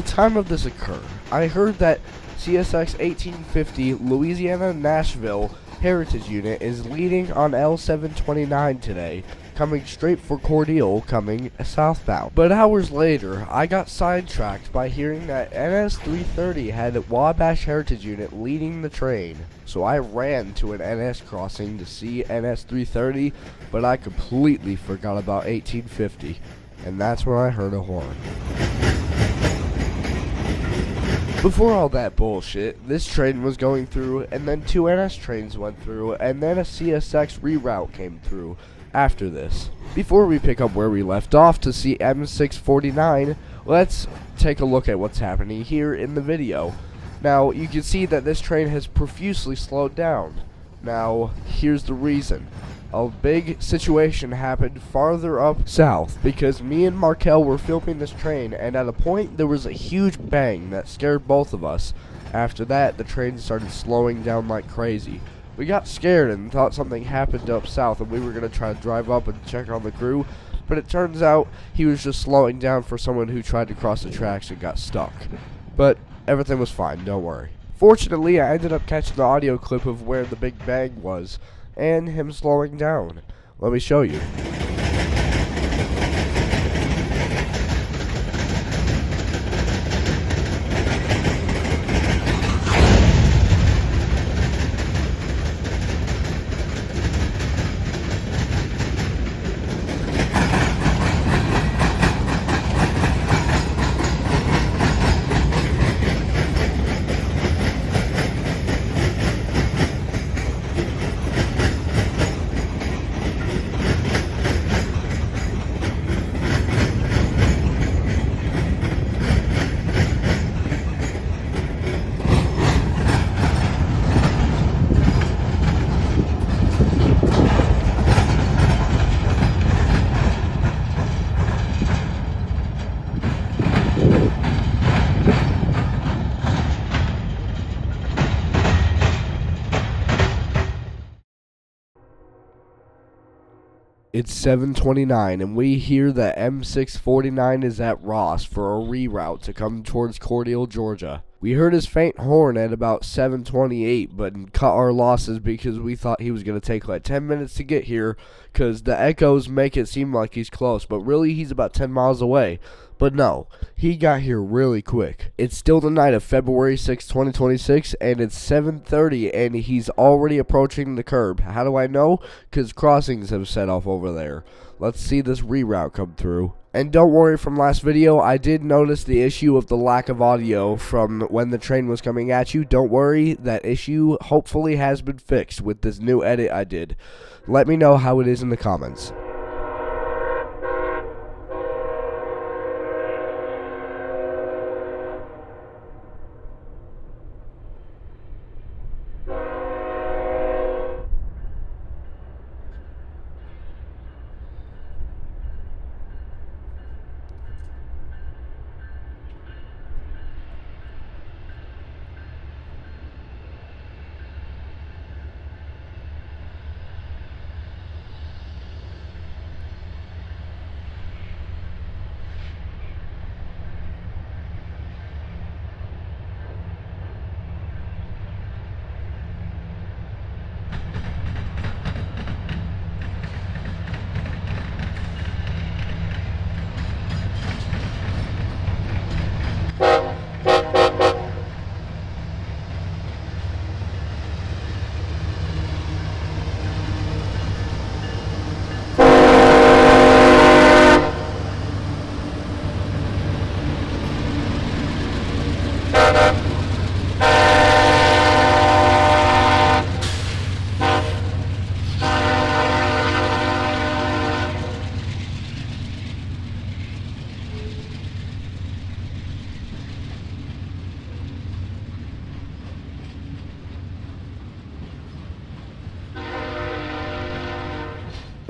the time of this occur, I heard that CSX 1850 Louisiana Nashville Heritage Unit is leading on L729 today, coming straight for Cordele, coming southbound. But hours later, I got sidetracked by hearing that NS330 had Wabash Heritage Unit leading the train. So I ran to an NS crossing to see NS330, but I completely forgot about 1850, and that's when I heard a horn. Before all that bullshit, this train was going through, and then 2 NS trains went through, and then a CSX reroute came through after this. Before we pick up where we left off to see M649, let's take a look at what's happening here in the video. Now, you can see that this train has profusely slowed down. Now, here's the reason. A big situation happened farther up south because me and Markel were filming this train, and at a point there was a huge bang that scared both of us. After that, the train started slowing down like crazy. We got scared and thought something happened up south, and we were going to try to drive up and check on the crew, but it turns out he was just slowing down for someone who tried to cross the tracks and got stuck. But everything was fine, don't worry. Fortunately, I ended up catching the audio clip of where the big bang was, and him slowing down. Let me show you. It's 7:29, and we hear that M649 is at Ross for a reroute to come towards Cordele, Georgia. We heard his faint horn at about 7:28, but cut our losses because we thought he was going to take like 10 minutes to get here, because the echoes make it seem like he's close, but really he's about 10 miles away. But no, he got here really quick. It's still the night of February 6, 2026, and it's 7:30, and he's already approaching the curb. How do I know? Because crossings have set off over there. Let's see this reroute come through. And don't worry, from last video, I did notice the issue of the lack of audio from when the train was coming at you. Don't worry, that issue hopefully has been fixed with this new edit I did. Let me know how it is in the comments.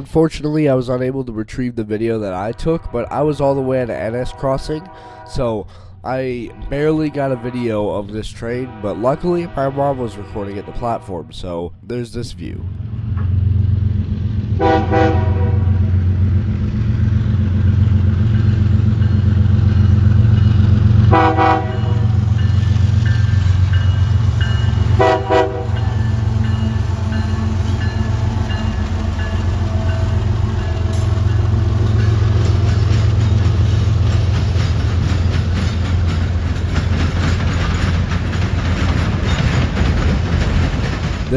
Unfortunately, I was unable to retrieve the video that I took, but I was all the way at an NS crossing, so I barely got a video of this train, but luckily my mom was recording at the platform, so there's this view.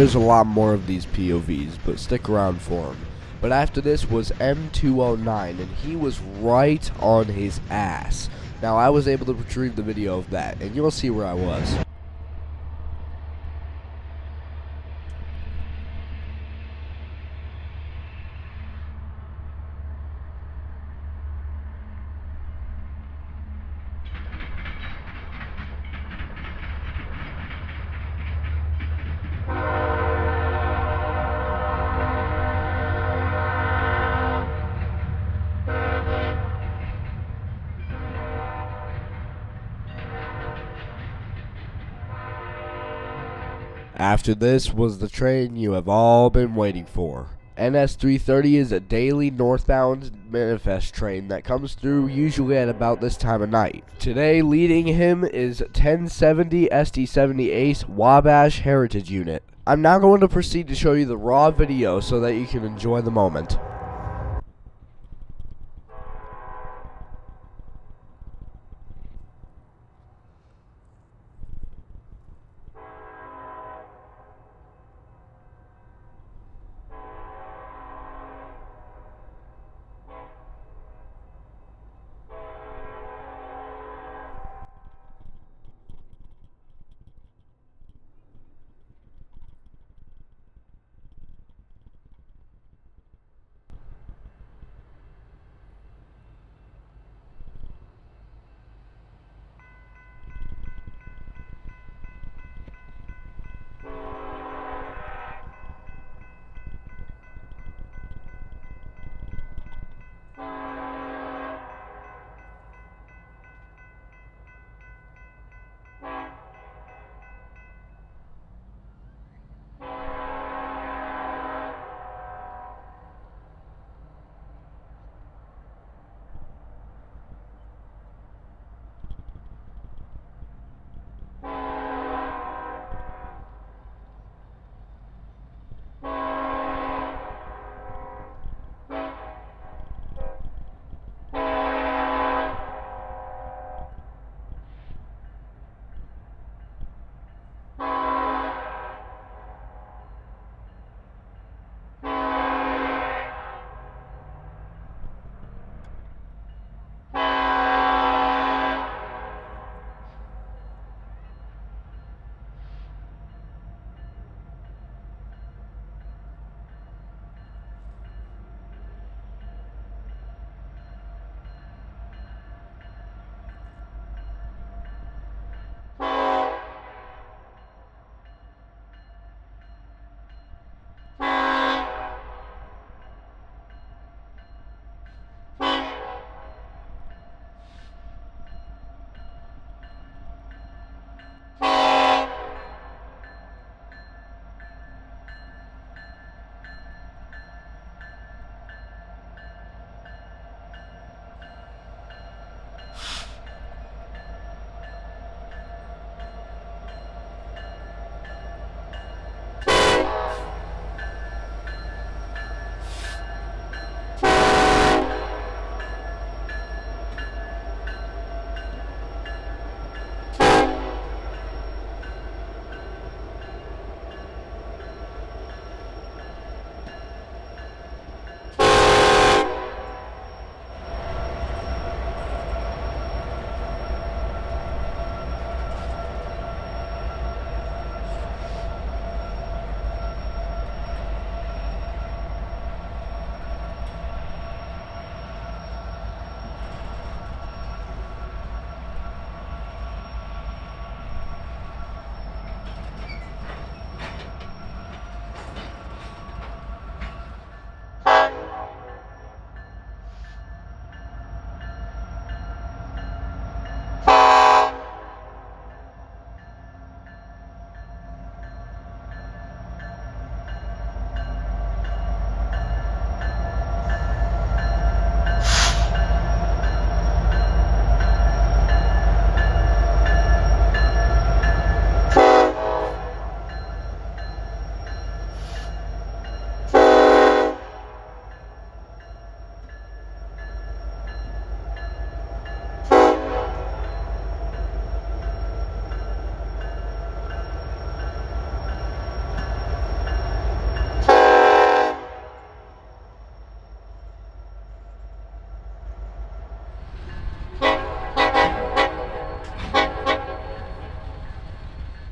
There's a lot more of these POVs, but stick around for them. But after this was M209, and he was right on his ass. Now, I was able to retrieve the video of that, and you'll see where I was. After this was the train you have all been waiting for. NS330 is a daily northbound manifest train that comes through usually at about this time of night. Today leading him is 1070 SD70 Ace Wabash Heritage Unit. I'm now going to proceed to show you the raw video so that you can enjoy the moment.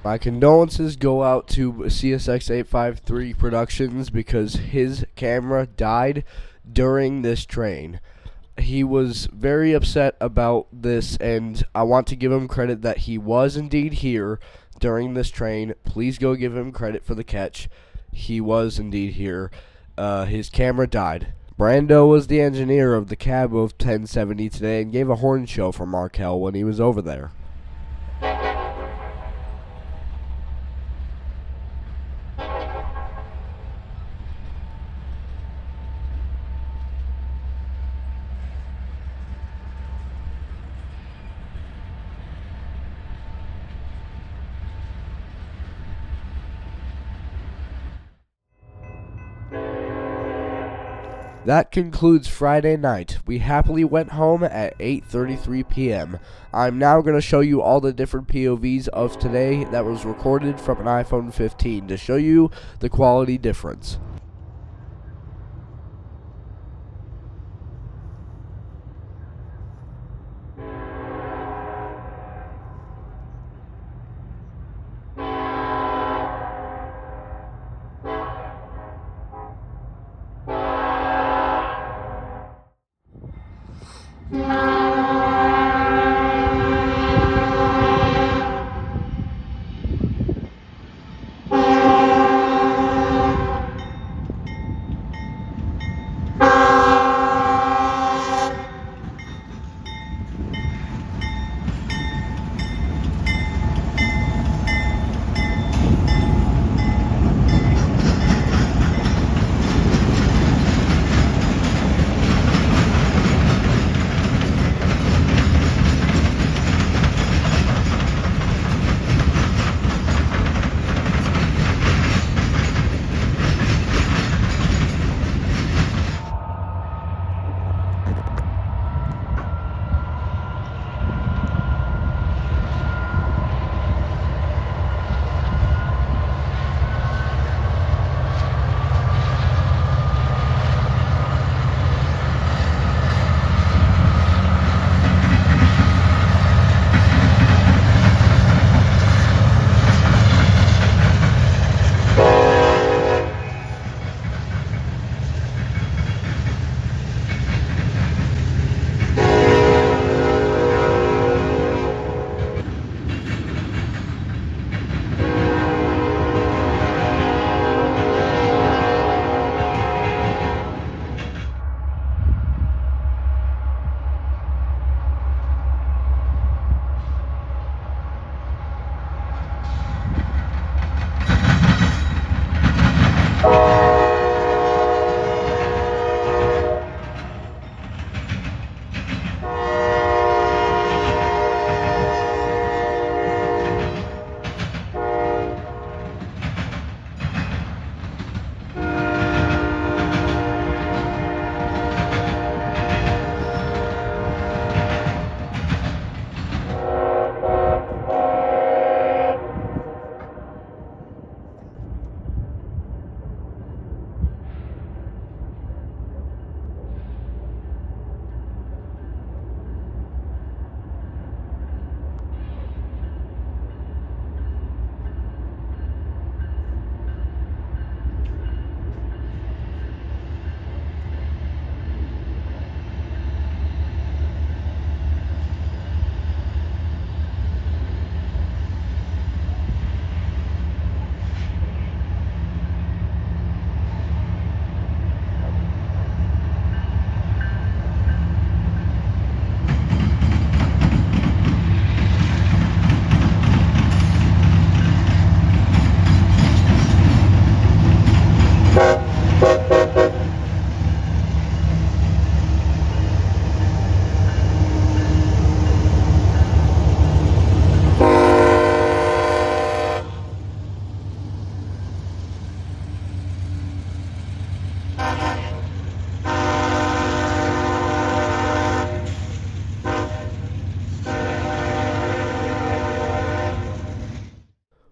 My condolences go out to CSX853 Productions because his camera died during this train. He was very upset about this, and I want to give him credit that he was indeed here during this train. Please go give him credit for the catch. He was indeed here. His camera died. Brando was the engineer of the cab of 1070 today and gave a horn show for Markel when he was over there. That concludes Friday night. We happily went home at 8:33 p.m. I'm now going to show you all the different POVs of today that was recorded from an iPhone 15 to show you the quality difference.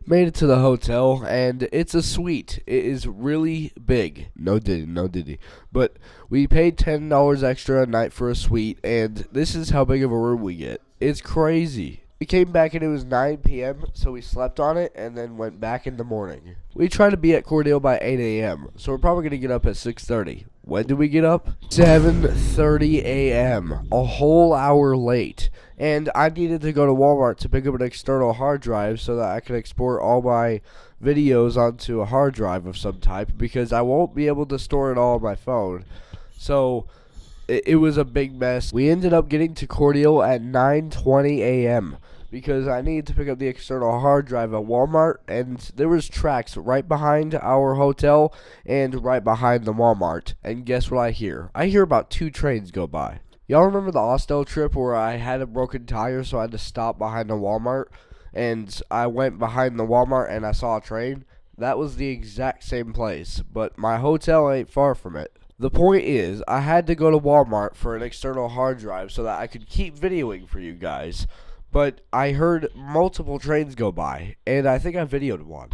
Made it to the hotel, and it's a suite. It is really big. No diddy, no diddy. But we paid $10 extra a night for a suite, and this is how big of a room we get. It's crazy. We came back and it was 9 p.m., so we slept on it and then went back in the morning. We tried to be at Cordele by 8 a.m., so we're probably going to get up at 6:30. When did we get up? 7:30 a.m., a whole hour late. And I needed to go to Walmart to pick up an external hard drive so that I could export all my videos onto a hard drive of some type, because I won't be able to store it all on my phone. So it was a big mess. We ended up getting to Cordele at 9:20 a.m. because I needed to pick up the external hard drive at Walmart, and there was tracks right behind our hotel and right behind the Walmart. And guess what I hear? I hear about 2 trains go by. Y'all remember the Austell trip where I had a broken tire, so I had to stop behind the Walmart, and I went behind the Walmart and I saw a train? That was the exact same place, but my hotel ain't far from it. The point is, I had to go to Walmart for an external hard drive so that I could keep videoing for you guys. But I heard multiple trains go by, and I think I videoed one.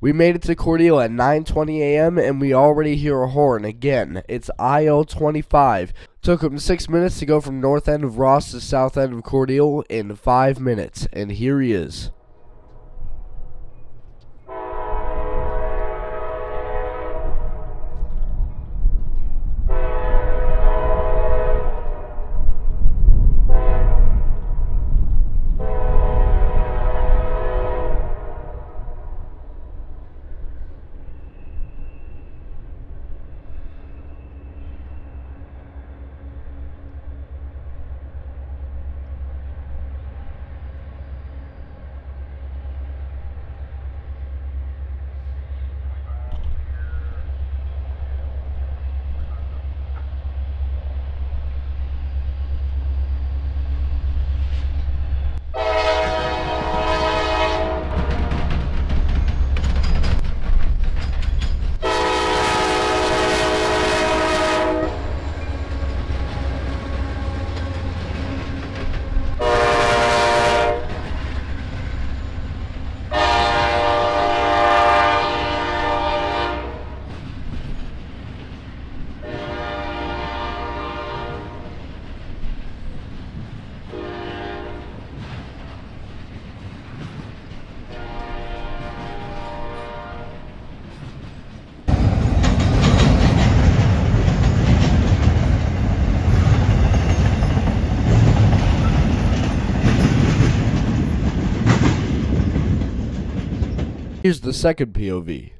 We made it to Cordele at 9:20 a.m. and we already hear a horn again. It's IL-25. Took him 6 minutes to go from north end of Ross to south end of Cordele in 5 minutes, and here he is. Here's the second POV.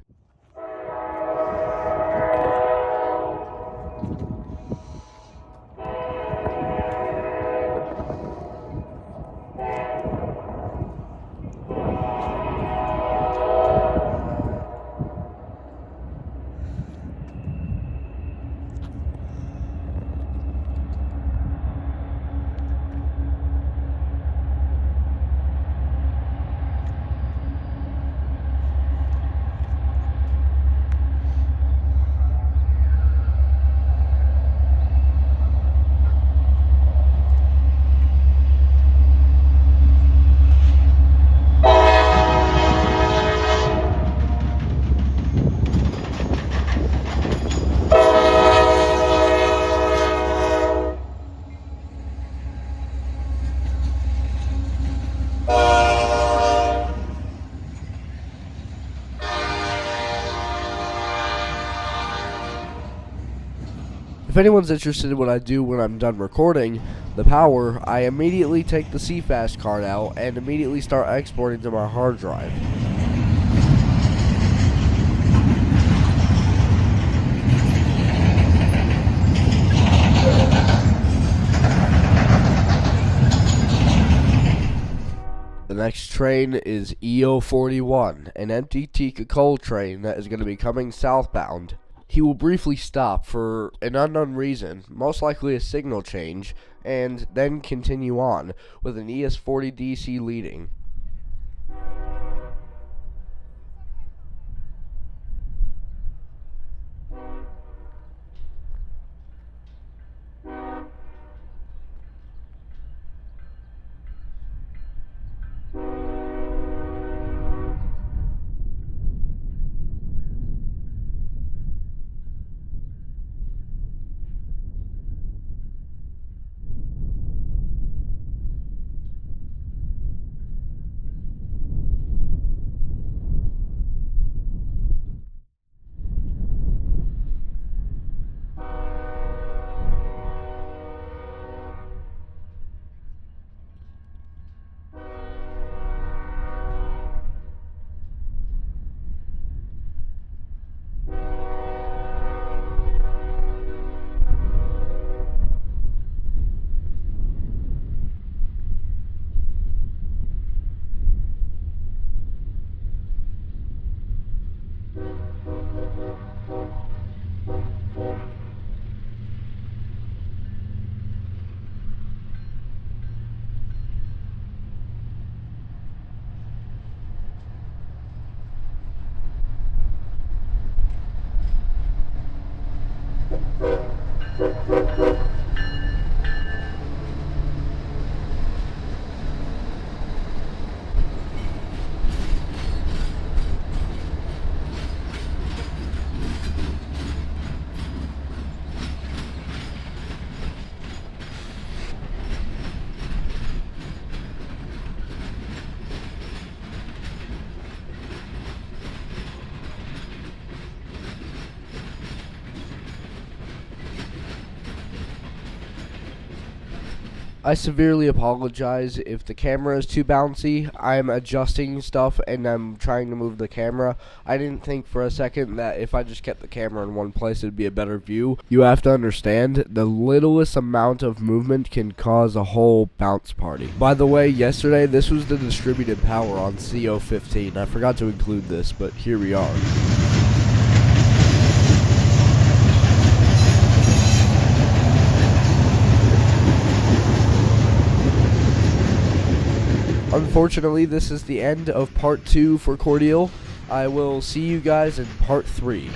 If anyone's interested in what I do when I'm done recording the power, I immediately take the CFast card out and immediately start exporting to my hard drive. The next train is EO41, an MTT coal train that is going to be coming southbound. He will briefly stop for an unknown reason, most likely a signal change, and then continue on, with an ES40 DC leading. I severely apologize if the camera is too bouncy. I'm adjusting stuff and I'm trying to move the camera. I didn't think for a second that if I just kept the camera in one place it'd be a better view. You have to understand, the littlest amount of movement can cause a whole bounce party. By the way, yesterday this was the distributed power on CO15. I forgot to include this, but here we are. Unfortunately, this is the end of part 2 for Cordele. I will see you guys in part 3.